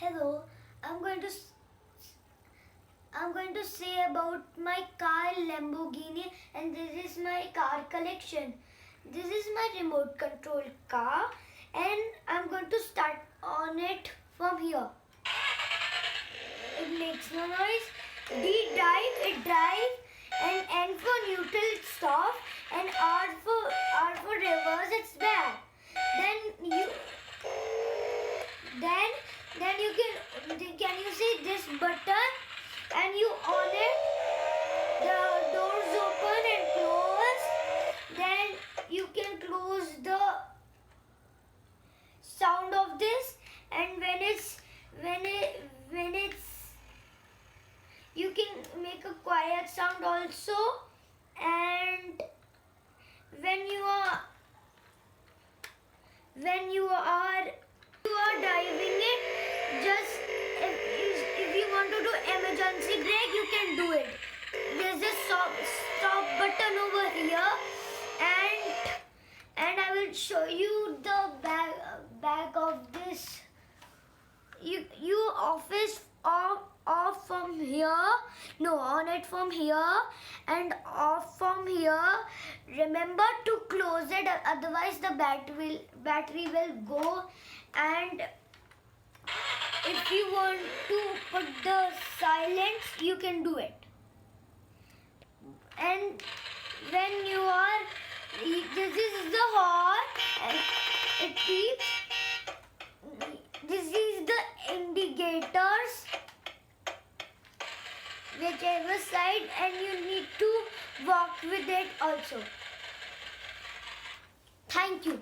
Hello, I'm going to say about my car Lamborghini, and this is my car collection. This is my remote control car, and I'm going to start on it from here. It makes no noise. D drive, it drives, and N for neutral, it stops, and R for reverse, it's back. Then you can you see this button, and you on it, the doors open and close. Then you can close the sound of this, and when it's you can make a quiet sound also. And when you are driving it, just if you want to do emergency brake, you can do it. There's a stop button over here, and I will show you the back of this. You off from here, no, on it from here and off from here. Remember to close it, otherwise the battery will go. And if you want to put the silence, you can do it. And when you are, this is the horn and it beeps. This is the indicators, whichever side, and you need to walk with it also. Thank you.